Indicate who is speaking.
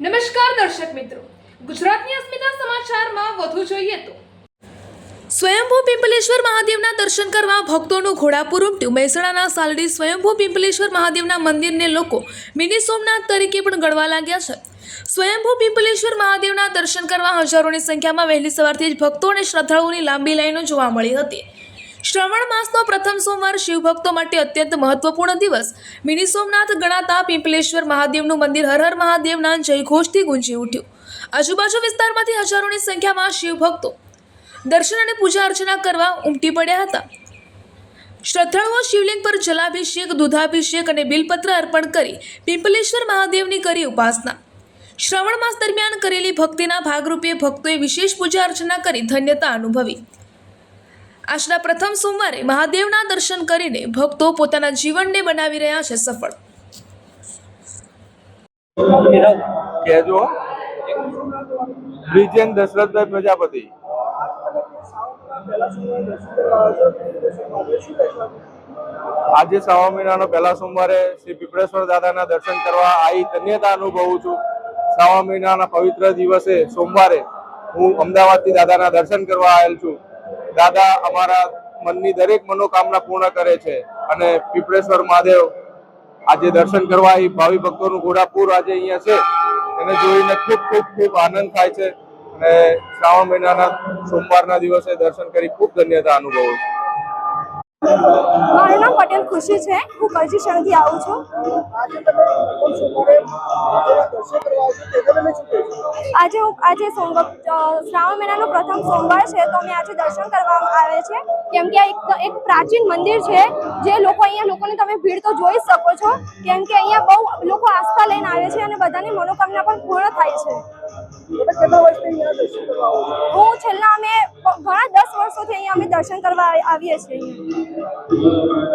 Speaker 1: નમસ્કાર દર્શક મિત્રો, ગુજરાતની અસ્મિતા સમાચારમાં વધુ જોઈએ તો સ્વયંભૂ પિંપલેશ્વર મહાદેવના દર્શન કરવા ભક્તોનું ઘોડાપુર ઉમટ્યું। મહેસાણાના સાલડી સ્વયંભૂ પિંપલેશ્વર મહાદેવના મંદિરને લોકો મિની સોમનાથ તરીકે પણ ગણવા લાગ્યા છે। સ્વયંભૂ પિંપલેશ્વર મહાદેવના દર્શન કરવા હજારોની સંખ્યામાં વહેલી સવારથી જ ભક્તો અને શ્રદ્ધાળુઓની લાંબી લાઈનો જોવા મળી હતી। શ્રાવણ માસનો પ્રથમ સોમવાર શિવભક્તો માટે અત્યંત મહત્વપૂર્ણ દિવસ મિની સોમનાથ ગણાતા પિંપલેશ્વર મહાદેવનું મંદિર હર હર મહાદેવના જયઘોષથી ગુંજી ઉઠ્યું। આજુબાજુ વિસ્તારમાંથી હજારોની સંખ્યામાં શિવભક્તો દર્શન અને પૂજા અર્ચના કરવા ઉમટી પડ્યા હતા। શ્રદ્ધાળુઓ શિવલિંગ પર જલાભિષેક, દૂધાભિષેક અને બિલપત્ર અર્પણ કરી પિંપલેશ્વર મહાદેવની કરી ઉપાસના। શ્રાવણ માસ દરમિયાન કરેલી ભક્તિના ભાગરૂપે ભક્તોએ વિશેષ પૂજા અર્ચના કરી ધન્યતા અનુભવી। આજના પ્રથમ સોમવારે મહાદેવના દર્શન કરીને ભક્તો પોતાના જીવનને બનાવી રહ્યા છે સફળ।
Speaker 2: કહેજો બ્રિજેન દશરથભાઈ પ્રજાપતિ। આજે શ્રાવણ મહિનાનો પહેલા સોમવારે શ્રી પીપળેશ્વર દાદાના દર્શન કરવા આવી ધન્યતા અનુભવું છું। શ્રાવણ મહિનાના પવિત્ર દિવસે સોમવારે હું અમદાવાદથી દાદાના દર્શન કરવા આવેલ છું। દાદા અમારા મનની દરેક મનોકામના પૂર્ણ કરે છે અને પીપળેશ્વર મહાદેવ આજે દર્શન કરવા આવી ભાવિ ભક્તોનું ઘોડાપુર આજે અહીંયા છે, એને જોઈને ખૂબ ખૂબ ખૂબ આનંદ થાય છે અને શ્રાવણ મહિનાના સોમવારના દિવસે દર્શન કરી ખૂબ ધન્યતા અનુભવું છું।
Speaker 3: મારું નામ પટેલ ખુશી છે, હું કરજી શહેરથી આવું છું। આજે શ્રાવણ મહિનાનો પ્રથમ સોમવાર છે તો અમે આજે દર્શન કરવા આવે છે, કેમ કે એક પ્રાચીન મંદિર છે જે અહીંયા લોકોની તમે ભીડ તો જોઈ શકો છો, કેમ કે અહીંયા બહુ લોકો આસ્થા લઈને આવે છે અને બધાની મનોકામના પણ પૂર્ણ થાય છે। હું છેલ્લા અમે ઘણા 10 વર્ષોથી અહીંયા અમે દર્શન કરવા આવીએ છીએ।